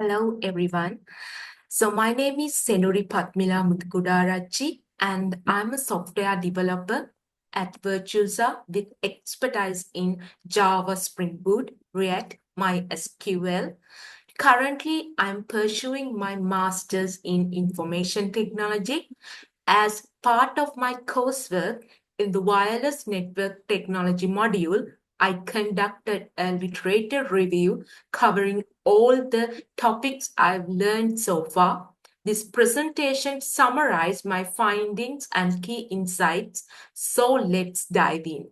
Hello, everyone. So my name is Senuri Patmila Mutkudarachi, and I'm a software developer at Virtusa with expertise in Java, Spring Boot, React, MySQL. Currently, I'm pursuing my master's in information technology. As part of my coursework in the wireless network technology module, I conducted a literature review covering all the topics I've learned so far. This presentation summarized my findings and key insights, so let's dive in.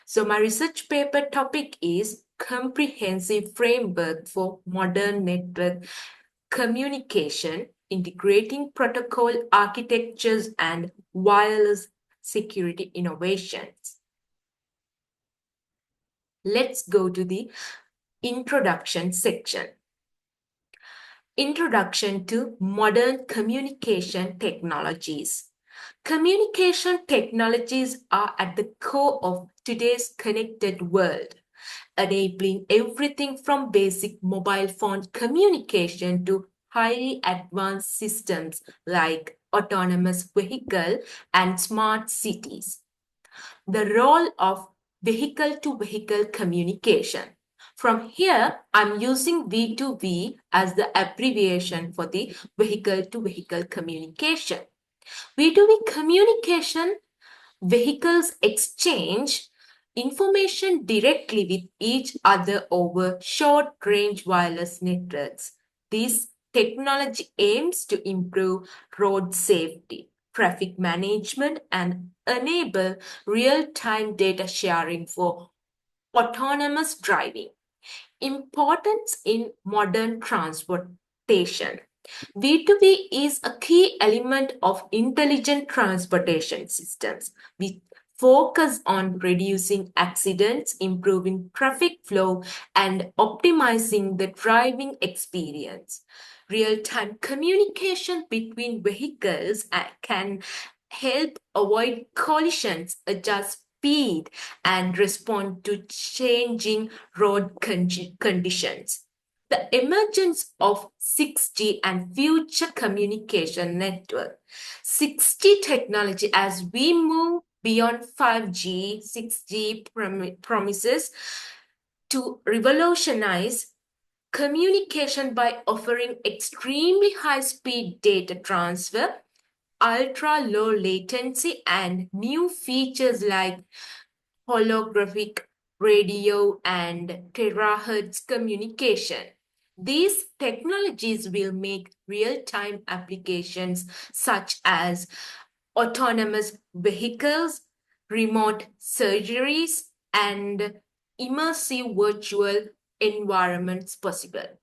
So my research paper topic is Comprehensive Framework for Modern Network Communication, Integrating Protocol Architectures and Wireless Security Innovations. Let's go to the introduction section. Introduction to Modern Communication Technologies. Communication technologies are at the core of today's connected world, enabling everything from basic mobile phone communication to highly advanced systems like autonomous vehicle and smart cities. The role of vehicle-to-vehicle communication. From here, I'm using V2V as the abbreviation for the vehicle-to-vehicle communication. V2V communication, vehicles exchange information directly with each other over short-range wireless networks. This technology aims to improve road safety, traffic management, and enable real-time data sharing for autonomous driving. Importance in modern transportation. V2V is a key element of intelligent transportation systems. We focus on reducing accidents, improving traffic flow, and optimizing the driving experience. Real-time communication between vehicles can help avoid collisions, adjust speed, and respond to changing road conditions. The emergence of 6G and future communication network. 6G technology, as we move beyond 5G, 6G promises to revolutionize communication by offering extremely high-speed data transfer, ultra-low latency, and new features like holographic radio and terahertz communication. These technologies will make real-time applications such as autonomous vehicles, remote surgeries, and immersive virtual environments possible.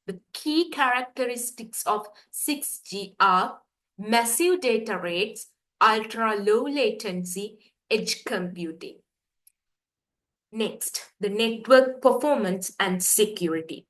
The key characteristics of 6G are massive data rates, ultra-low latency, edge computing. Next, the network performance and security.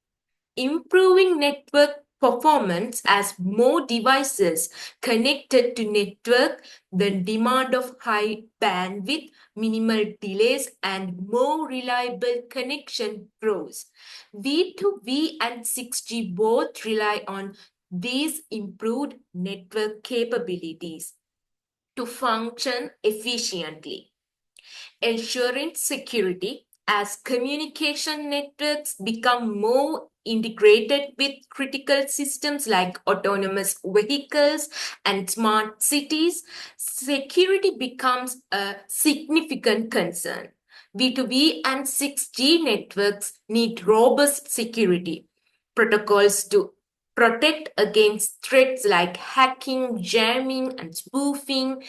Improving network performance as more devices connected to network, the demand of high bandwidth, minimal delays, and more reliable connection grows. V2V and 6G both rely on these improved network capabilities to function efficiently. Ensuring security as communication networks become more integrated with critical systems like autonomous vehicles and smart cities, security becomes a significant concern. V2V and 6G networks need robust security protocols to protect against threats like hacking, jamming, and spoofing,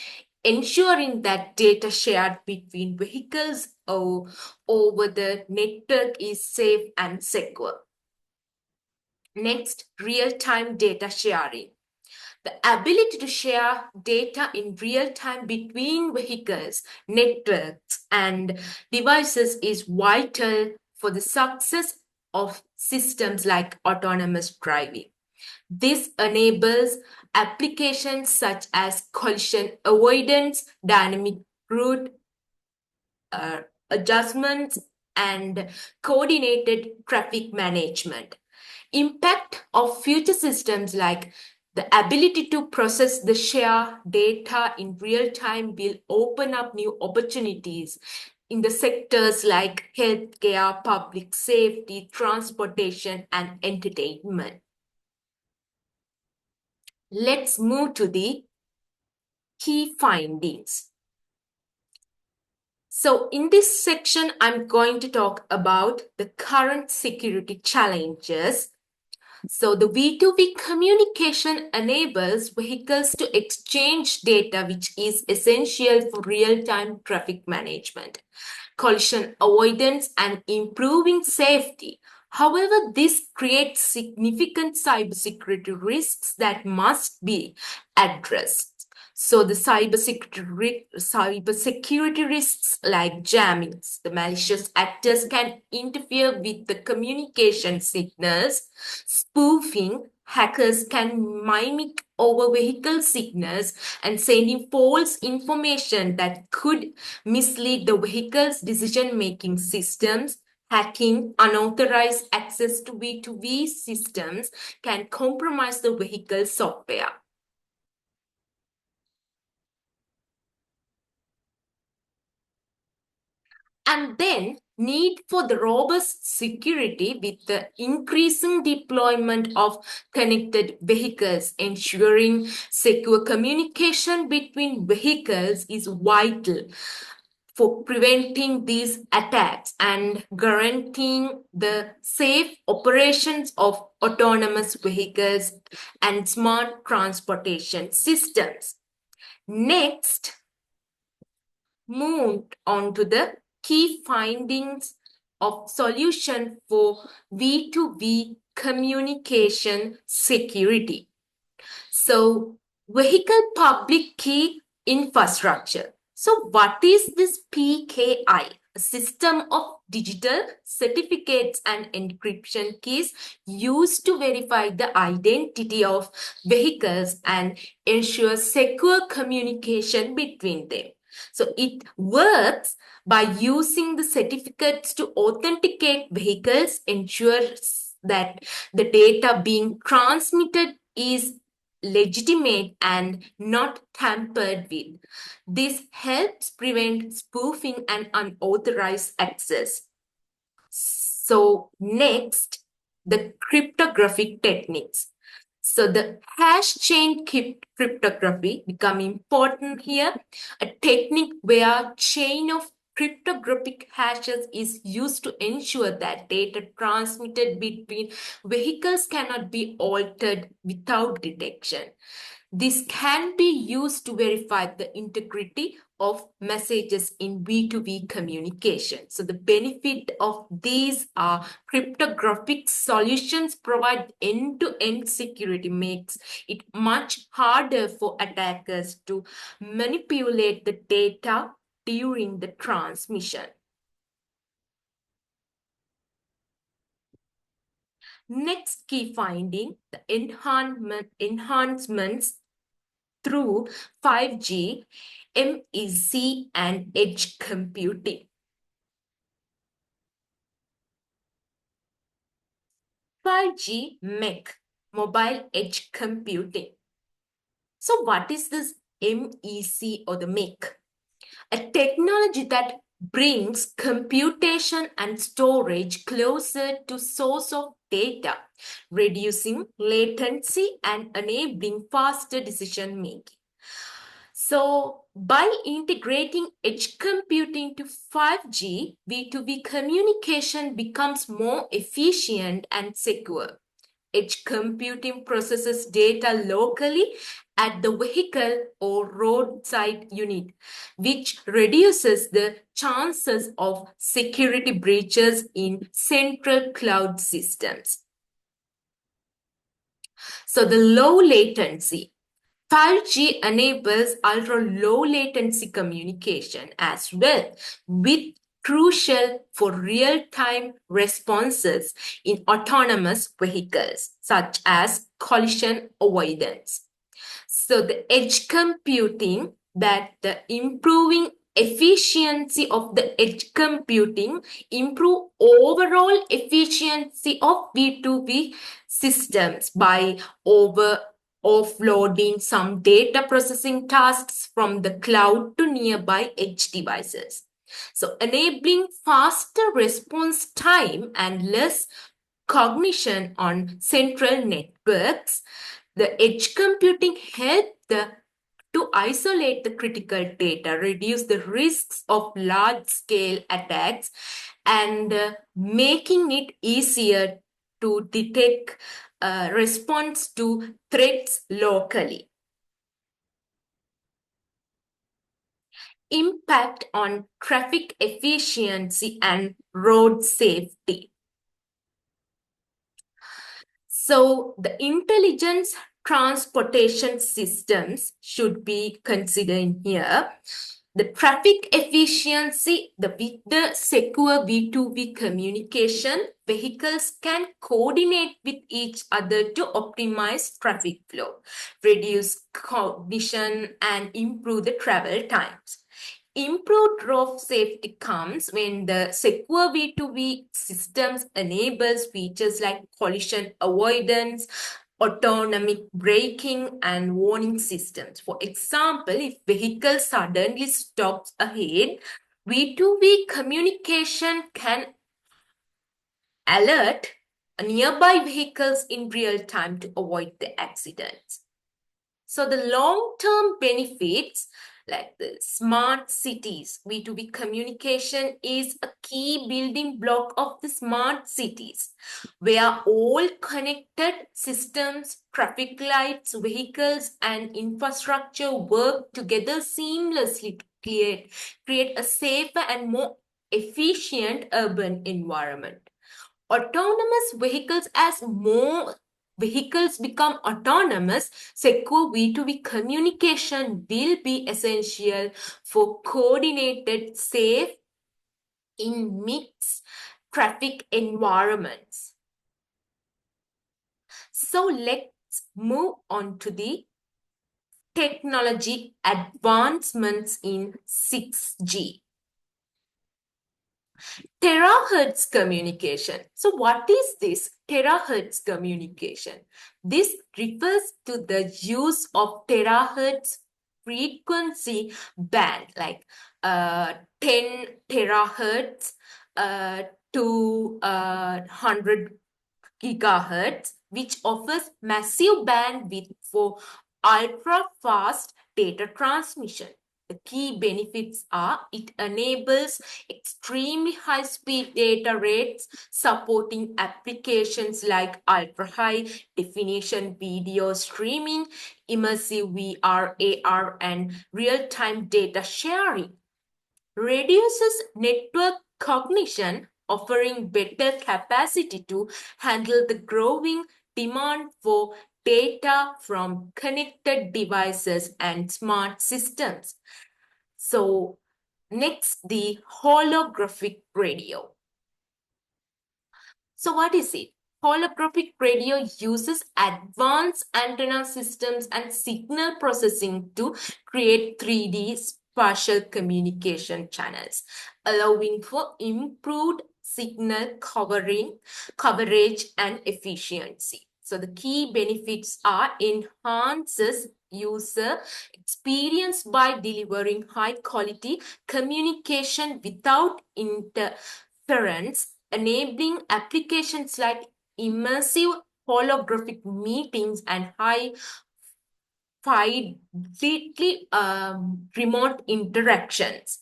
ensuring that data shared between vehicles or over the network is safe and secure. Next, real-time data sharing. The ability to share data in real time between vehicles, networks, and devices is vital for the success of systems like autonomous driving. This enables applications such as collision avoidance, dynamic route adjustments, and coordinated traffic management. Impact of future systems like the ability to process the share data in real time will open up new opportunities in the sectors like healthcare, public safety, transportation, and entertainment. Let's move to the key findings. So in this section, I'm going to talk about the current security challenges. So the V2V communication enables vehicles to exchange data, which is essential for real-time traffic management, collision avoidance, and improving safety. However, this creates significant cybersecurity risks that must be addressed. So the cybersecurity risks like jammings, the malicious actors can interfere with the communication signals, spoofing, hackers can mimic over vehicle signals and sending false information that could mislead the vehicle's decision-making systems. Hacking, unauthorized access to V2V systems can compromise the vehicle's software. And then need for the robust security with the increasing deployment of connected vehicles. Ensuring secure communication between vehicles is vital for preventing these attacks and guaranteeing the safe operations of autonomous vehicles and smart transportation systems. Next, moved on to the key findings of solution for V2V communication security. So, vehicle public key infrastructure. So, what is this PKI? A system of digital certificates and encryption keys used to verify the identity of vehicles and ensure secure communication between them. So it works by using the certificates to authenticate vehicles, ensures that the data being transmitted is legitimate and not tampered with. This helps prevent spoofing and unauthorized access. So next, the cryptographic techniques. So the hash chain cryptography become important here, a technique where chain of cryptographic hashes is used to ensure that data transmitted between vehicles cannot be altered without detection. This can be used to verify the integrity of messages in V2V communication. So the benefit of these are cryptographic solutions provide end-to-end security, makes it much harder for attackers to manipulate the data during the transmission. Next key finding, the enhancements through 5G, MEC, and edge computing. 5G MEC, mobile edge computing. So what is this MEC or the MEC? A technology that brings computation and storage closer to source of data, reducing latency and enabling faster decision making. So by integrating edge computing to 5G, V2V communication becomes more efficient and secure. Edge computing processes data locally at the vehicle or roadside unit, which reduces the chances of security breaches in central cloud systems. So the low latency. 5G enables ultra-low latency communication as well, with crucial for real-time responses in autonomous vehicles, such as collision avoidance. So the edge computing, that the improving efficiency of the edge computing, improve overall efficiency of V2V systems by offloading some data processing tasks from the cloud to nearby edge devices. So enabling faster response time and less cognition on central networks, the edge computing helped to isolate the critical data, reduce the risks of large-scale attacks, and making it easier to detect response to threats locally. Impact on traffic efficiency and road safety. So the intelligence transportation systems should be considered here. The traffic efficiency, with the secure V2V communication, vehicles can coordinate with each other to optimize traffic flow, reduce congestion, and improve the travel times. Improved road safety comes when the secure V2V systems enables features like collision avoidance, autonomic braking, and warning systems. For example, if vehicle suddenly stops ahead, V2V communication can alert nearby vehicles in real time to avoid the accidents. So the long-term benefits, like the smart cities, V2V communication is a key building block of the smart cities, where all connected systems, traffic lights, vehicles, and infrastructure work together seamlessly to create a safer and more efficient urban environment. Autonomous vehicles, as more vehicles become autonomous, secure V2V communication will be essential for coordinated, safe, in mixed traffic environments. So let's move on to the technology advancements in 6G. Terahertz communication. So what is this terahertz communication? This refers to the use of terahertz frequency band, like 10 terahertz to 100 gigahertz, which offers massive bandwidth for ultra-fast data transmission. The key benefits are it enables extremely high-speed data rates, supporting applications like ultra-high definition video streaming, immersive VR, AR, and real-time data sharing. Reduces network cognition, offering better capacity to handle the growing demand for data from connected devices and smart systems. So next, the holographic radio. So what is it? Holographic radio uses advanced antenna systems and signal processing to create 3D spatial communication channels, allowing for improved signal coverage and efficiency. So the key benefits are enhances user experience by delivering high quality communication without interference, enabling applications like immersive holographic meetings and high fidelity remote interactions.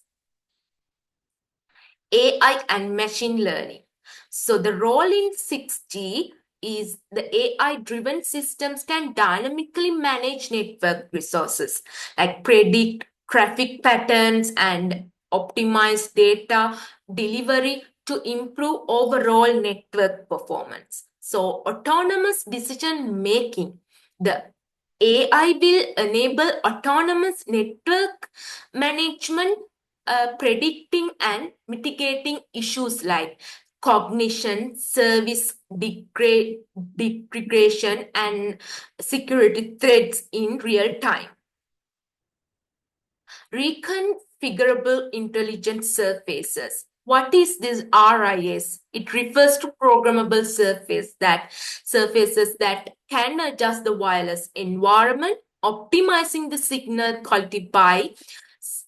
AI and machine learning. So the role in 6G is the AI-driven systems can dynamically manage network resources, like predict traffic patterns and optimize data delivery to improve overall network performance. So autonomous decision making. The AI will enable autonomous network management, predicting and mitigating issues like cognition, service degradation, and security threats in real time. Reconfigurable Intelligent Surfaces. What is this RIS? It refers to programmable surfaces that can adjust the wireless environment, optimizing the signal quality by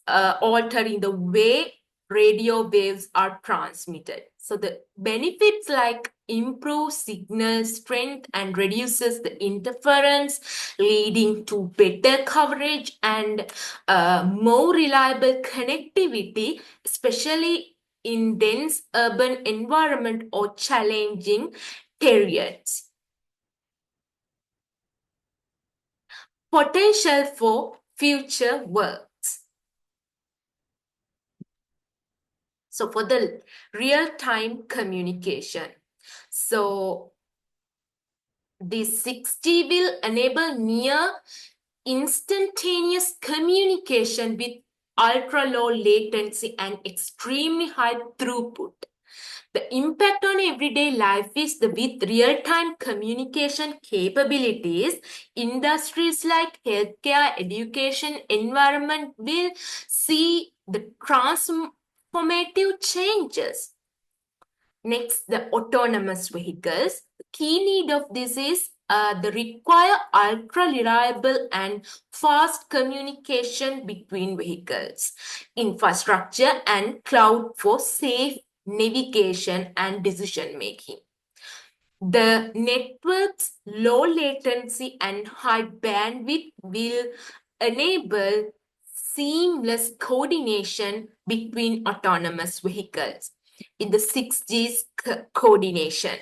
altering the way radio waves are transmitted. So the benefits like improve signal strength and reduces the interference, leading to better coverage and more reliable connectivity, especially in dense urban environment or challenging periods. Potential for future works. So for the real-time communication. So this 6G will enable near instantaneous communication with ultra-low latency and extremely high throughput. The impact on everyday life is with real-time communication capabilities, industries like healthcare, education, environment will see the transformative changes. Next, the autonomous vehicles. The key need of this is the require ultra-reliable and fast communication between vehicles, infrastructure and cloud for safe navigation and decision making. The network's low latency and high bandwidth will enable seamless coordination between autonomous vehicles in the 6G's coordination.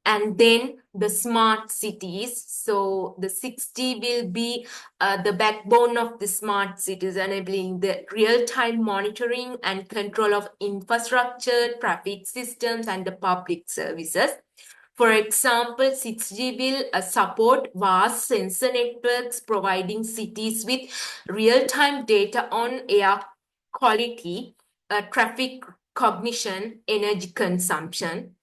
And then the smart cities. So the 6G will be the backbone of the smart cities, enabling the real-time monitoring and control of infrastructure, traffic systems, and the public services. For example, 6G will support vast sensor networks, providing cities with real-time data on air quality, traffic cognition, energy consumption,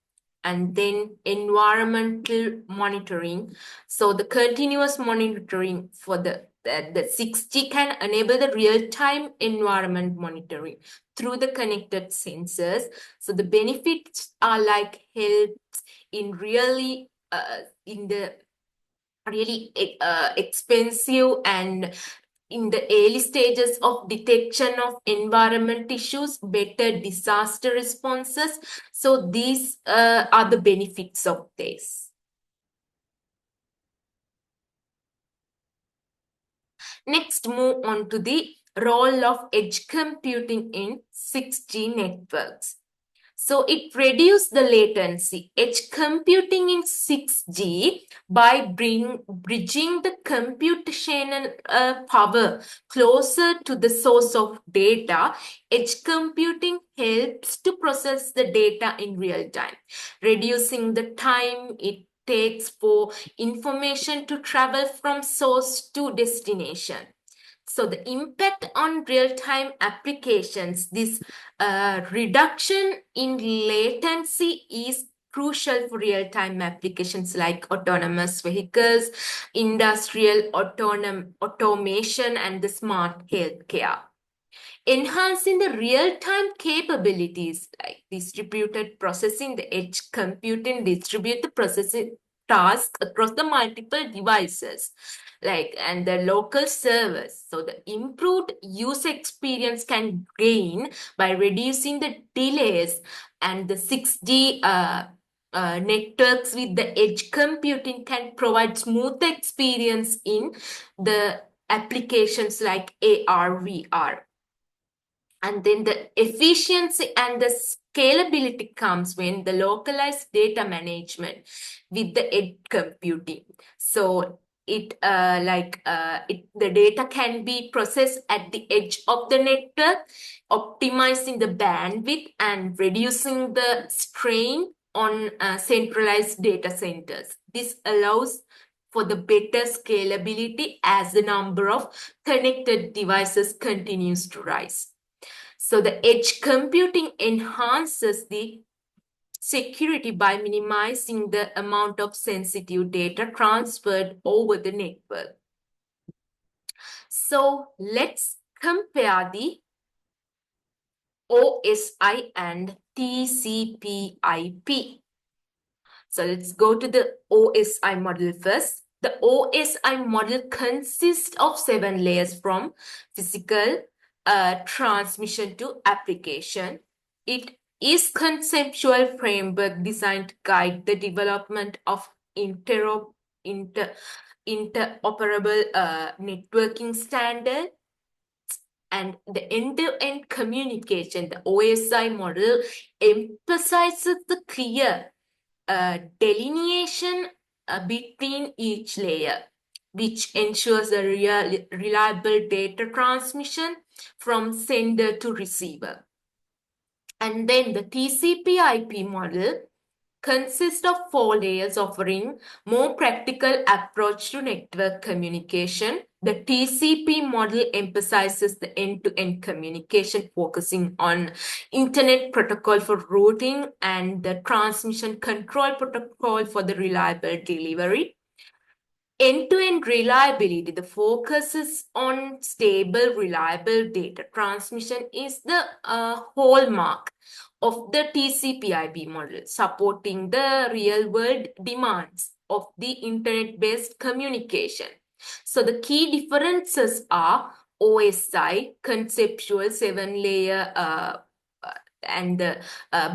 and then environmental monitoring. So the continuous monitoring for the 6G can enable the real-time environment monitoring through the connected sensors. So the benefits are like helps in really in the really expensive and in the early stages of detection of environment issues, better disaster responses. So these are the benefits of this. Next, move on to the role of edge computing in 6G networks. So it reduces the latency. Edge computing in 6G by bridging the computational power closer to the source of data. Edge computing helps to process the data in real time, reducing the time it takes for information to travel from source to destination. So the impact on real-time applications, this reduction in latency is crucial for real-time applications like autonomous vehicles, industrial automation, and the smart healthcare. Enhancing the real-time capabilities like distributed processing, the edge computing, distribute the processing tasks across the multiple devices and the local servers. So the improved user experience can gain by reducing the delays, and the 6G networks with the edge computing can provide smooth experience in the applications like AR, VR. And then the efficiency and the scalability comes when the localized data management with the edge computing. So the data can be processed at the edge of the network, optimizing the bandwidth and reducing the strain on centralized data centers. This allows for the better scalability as the number of connected devices continues to rise. So the edge computing enhances the security by minimizing the amount of sensitive data transferred over the network. So let's compare the OSI and TCP/IP. So let's go to the OSI model first. The OSI model consists of 7 layers from physical transmission to application. It is conceptual framework designed to guide the development of interoperable networking standard and the end-to-end communication. The OSI model emphasizes the clear delineation between each layer, which ensures a reliable data transmission from sender to receiver. And then the TCP/IP model consists of 4 layers offering more practical approach to network communication. The TCP model emphasizes the end-to-end communication, focusing on Internet Protocol for routing and the Transmission Control Protocol for the reliable delivery. End-to-end reliability, the focus is on stable, reliable data transmission is the hallmark of the TCP/IP model, supporting the real-world demands of the internet-based communication. So the key differences are OSI, conceptual 7-layer and the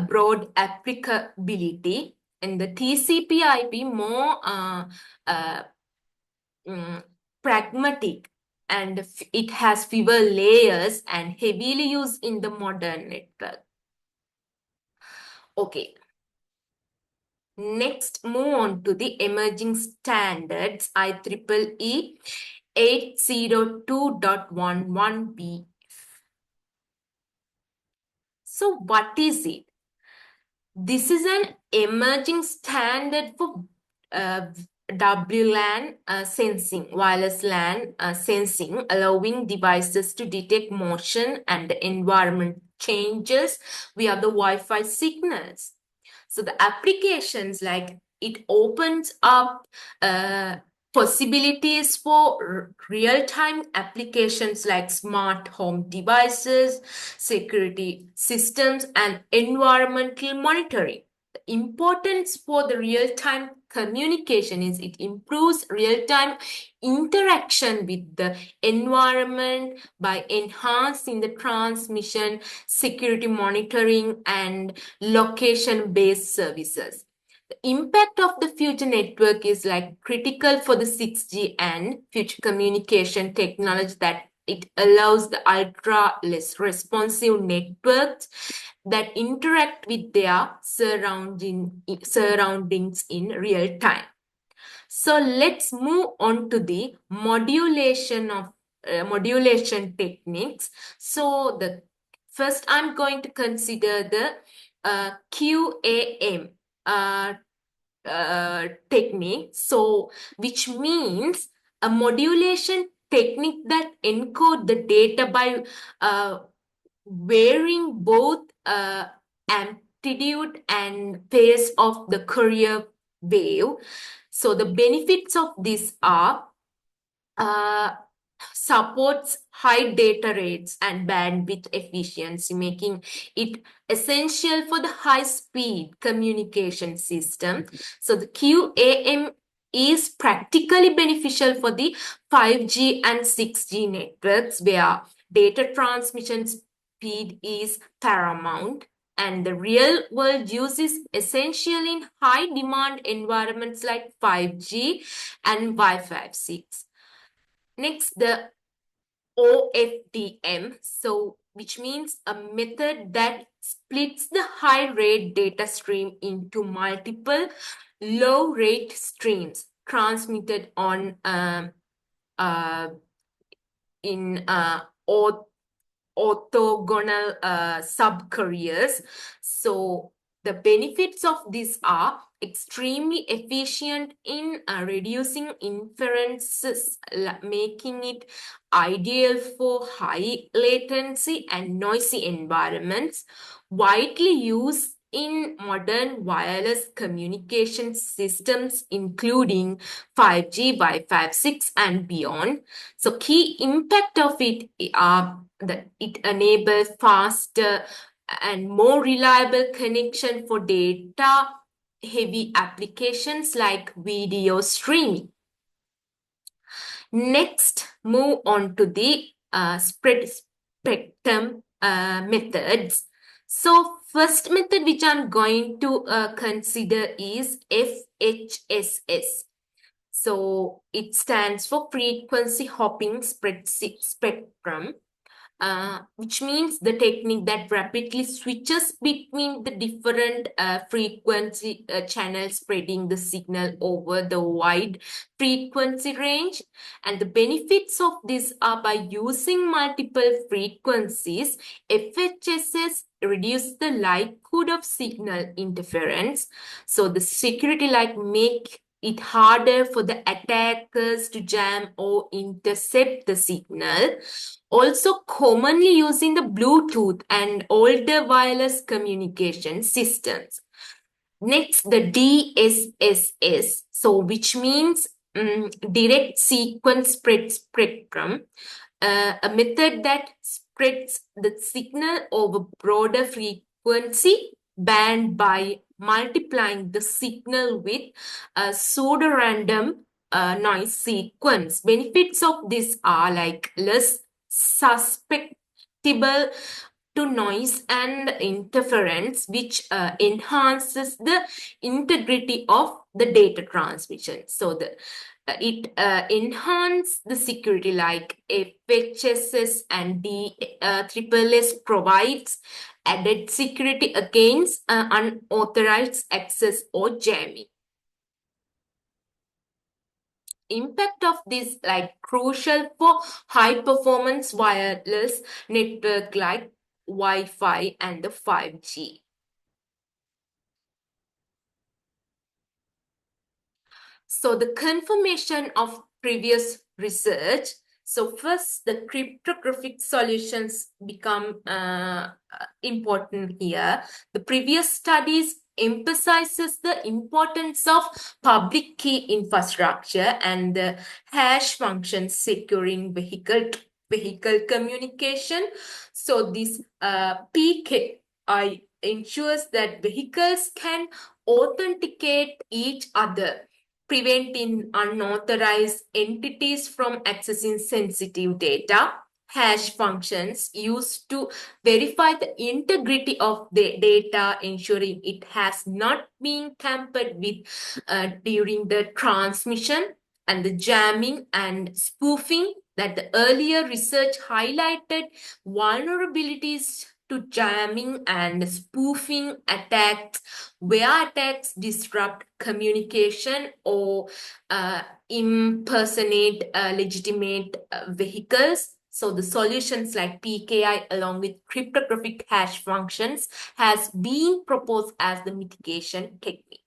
broad applicability, and the TCP/IP more pragmatic, and it has fewer layers and heavily used in the modern network. Okay. Next, move on to the emerging standards IEEE 802.11b. So what is it? This is an emerging standard for WLAN sensing, wireless LAN sensing, allowing devices to detect motion and environment changes via the Wi-Fi signals. So the applications, like, it opens up possibilities for real-time applications like smart home devices, security systems, and environmental monitoring. The importance for the real-time communication is it improves real-time interaction with the environment by enhancing the transmission, security monitoring, and location-based services. The impact of the future network is like critical for the 6G and future communication technology, that it allows the ultra less responsive networks that interact with their surroundings in real time. So let's move on to the modulation techniques. So the first I'm going to consider the QAM technique. So which means a modulation technique that encode the data by varying both amplitude and phase of the carrier wave. So the benefits of this are supports high data rates and bandwidth efficiency, making it essential for the high-speed communication system. So the QAM is practically beneficial for the 5G and 6G networks, where data transmission speed is paramount, and the real world use is essential in high demand environments like 5G and Wi-Fi 6. Next, the OFDM, so which means a method that splits the high rate data stream into multiple low rate streams transmitted on in orthogonal subcarriers. So the benefits of this are extremely efficient in reducing inferences, making it ideal for high latency and noisy environments, widely used in modern wireless communication systems, including 5G, Wi-Fi 6, and beyond. So key impact of it are that it enables faster and more reliable connection for data heavy applications like video streaming. Next, move on to the spread spectrum methods. So first method which I'm going to consider is FHSS. So it stands for frequency hopping spectrum, which means the technique that rapidly switches between the different frequency channels, spreading the signal over the wide frequency range. And the benefits of this are by using multiple frequencies, FHSS reduce the likelihood of signal interference. So the security like make it harder for the attackers to jam or intercept the signal. Also commonly used in the Bluetooth and older wireless communication systems. Next, the DSSS, so which means direct sequence spread spectrum, a method that spreads the signal over broader frequency band by multiplying the signal with a pseudo-random noise sequence. Benefits of this are like less susceptible to noise and interference, which enhances the integrity of the data transmission. So it enhances the security like FHSS and DSSS provides added security against unauthorized access or jamming. Impact of this like crucial for high performance wireless network like Wi-Fi and the 5G. So the confirmation of previous research. So first, the cryptographic solutions become important here. The previous studies emphasizes the importance of public key infrastructure and the hash functions securing vehicle communication. So this PKI ensures that vehicles can authenticate each other, preventing unauthorized entities from accessing sensitive data. Hash functions used to verify the integrity of the data, ensuring it has not been tampered with during the transmission. And the jamming and spoofing, that the earlier research highlighted vulnerabilities to jamming and spoofing attacks, where attacks disrupt communication or impersonate legitimate vehicles. So the solutions like PKI along with cryptographic hash functions has been proposed as the mitigation technique.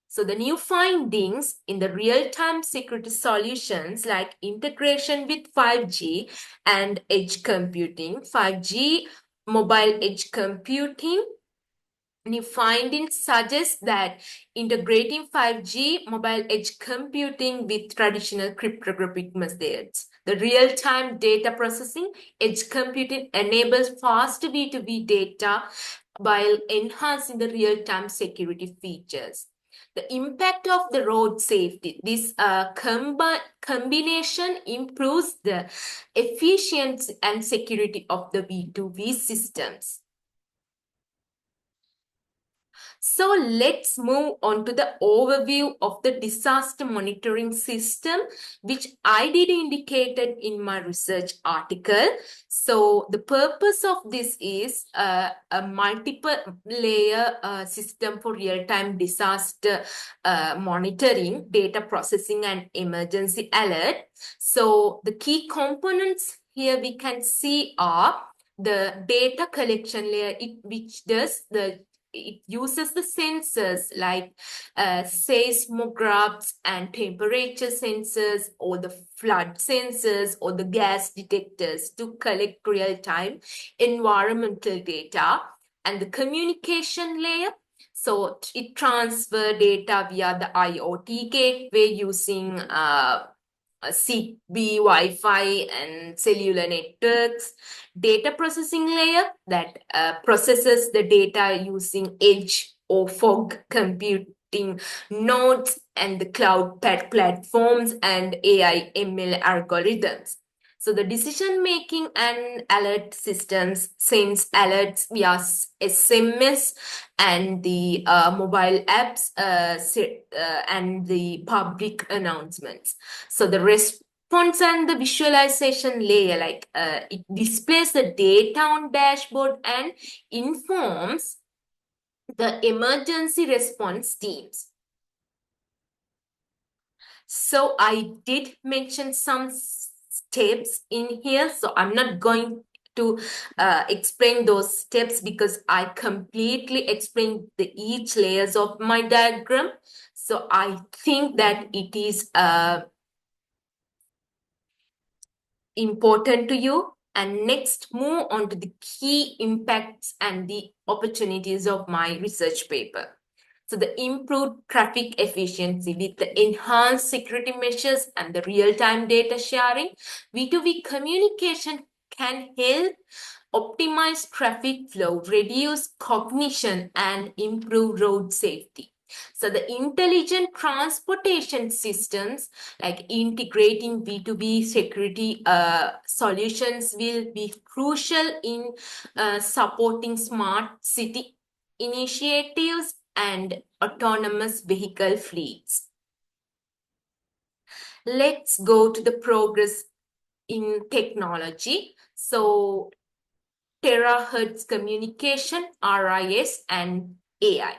So the new findings in the real-time security solutions like integration with 5G and edge computing, 5G mobile edge computing, new findings suggest that integrating 5G mobile edge computing with traditional cryptographic methods, the real-time data processing, edge computing enables fast B2B data while enhancing the real-time security features. The impact of the road safety. This combination improves the efficiency and security of the B2B systems. So let's move on to the overview of the disaster monitoring system, which I did indicated in my research article. So the purpose of this is a multiple layer system for real-time disaster monitoring, data processing, and emergency alert. So the key components here we can see are the data collection layer, which does it uses the sensors like seismographs and temperature sensors or the flood sensors or the gas detectors to collect real-time environmental data. and the communication layer. So it transfer data via the IoT gateway using ZigBee, Wi-Fi, and cellular networks. Data processing layer that processes the data using edge or fog computing nodes and the cloud platforms and AI ML algorithms. So the decision making and alert systems sends alerts via SMS and the mobile apps and the public announcements. So the response and the visualization layer, like it displays the data on dashboard and informs the emergency response teams. So I did mention some steps in here, so I'm not going to explain those steps because I completely explained each layers of my diagram. So I think that it is important to you. And next, move on to the key impacts and the opportunities of my research paper. So the improved traffic efficiency with the enhanced security measures and the real-time data sharing, V2V communication can help optimize traffic flow, reduce cognition, and improve road safety. So the intelligent transportation systems, like integrating B2B security solutions, will be crucial in supporting smart city initiatives and autonomous vehicle fleets. Let's go to the progress in technology. So terahertz communication, RIS, and AI.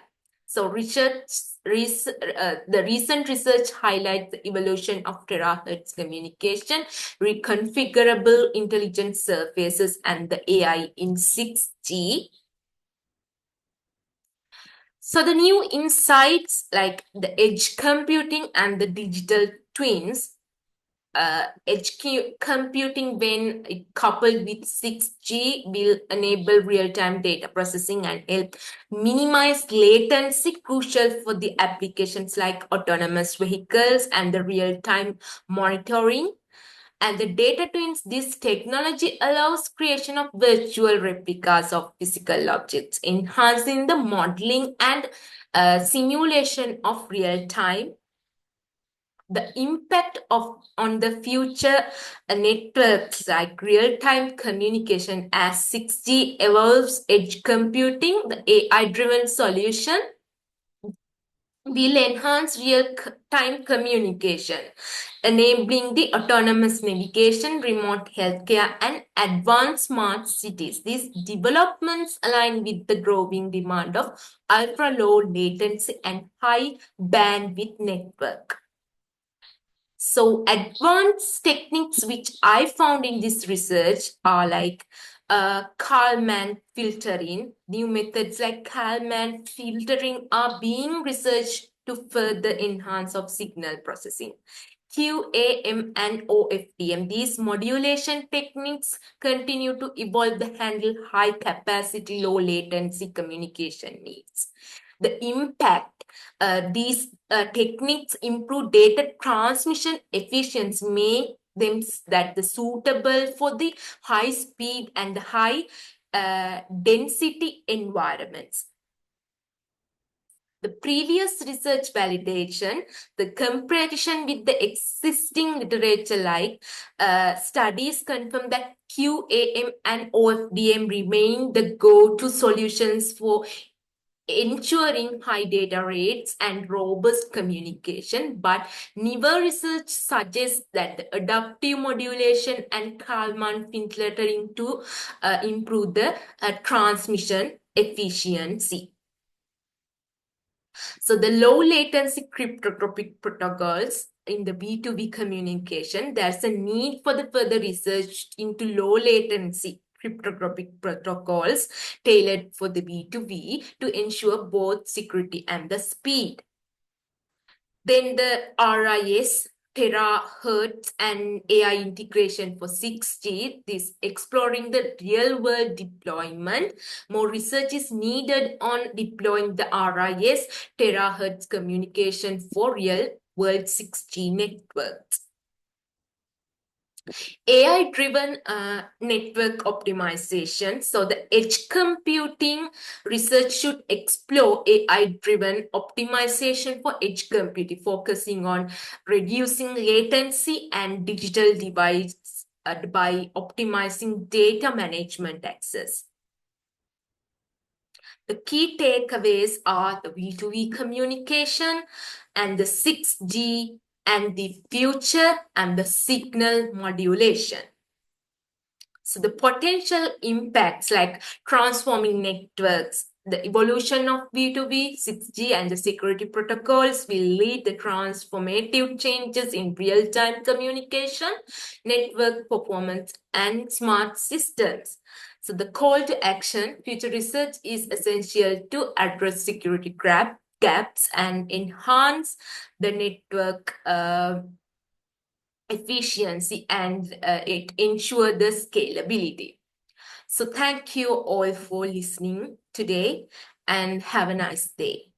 So the recent research highlights the evolution of terahertz communication, reconfigurable intelligent surfaces, and the AI in 6G. So the new insights like the edge computing and the digital twins, edge computing when coupled with 6G will enable real-time data processing and help minimize latency, crucial for the applications like autonomous vehicles and the real-time monitoring. And the data twins, this technology allows creation of virtual replicas of physical objects, enhancing the modeling and simulation of real-time. The impact on the future networks like real-time communication as 6G evolves edge computing, the AI-driven solution will enhance real-time communication, enabling the autonomous navigation, remote healthcare, and advanced smart cities. These developments align with the growing demand of ultra-low latency and high bandwidth network. So advanced techniques which I found in this research are like Kalman filtering. New methods like Kalman filtering are being researched to further enhance of signal processing. QAM and OFDM. These modulation techniques continue to evolve to handle high capacity, low latency communication needs. The impact, these techniques improve data transmission efficiency, make them that the suitable for the high speed and the high density environments. The previous research validation, the comparison with the existing literature like studies confirm that QAM and OFDM remain the go-to solutions for ensuring high data rates and robust communication, but newer research suggests that the adaptive modulation and Kalman filtering to improve the transmission efficiency. So the low latency cryptographic protocols in the B2B communication, there's a need for the further research into low latency cryptographic protocols tailored for the B2B to ensure both security and the speed. Then the RIS terahertz and AI integration for 6G, this exploring the real world deployment. More research is needed on deploying the RIS terahertz communication for real world 6G networks. AI-driven network optimization. So the edge computing research should explore AI-driven optimization for edge computing, focusing on reducing latency and digital device by optimizing data management access. The key takeaways are the V2V communication and the 6G and the future and the signal modulation. So the potential impacts like transforming networks, the evolution of B2B, 6G, and the security protocols will lead the transformative changes in real-time communication, network performance, and smart systems. So the call to action, future research is essential to address security gaps and enhance the network efficiency, and it ensure the scalability. So thank you all for listening today and have a nice day.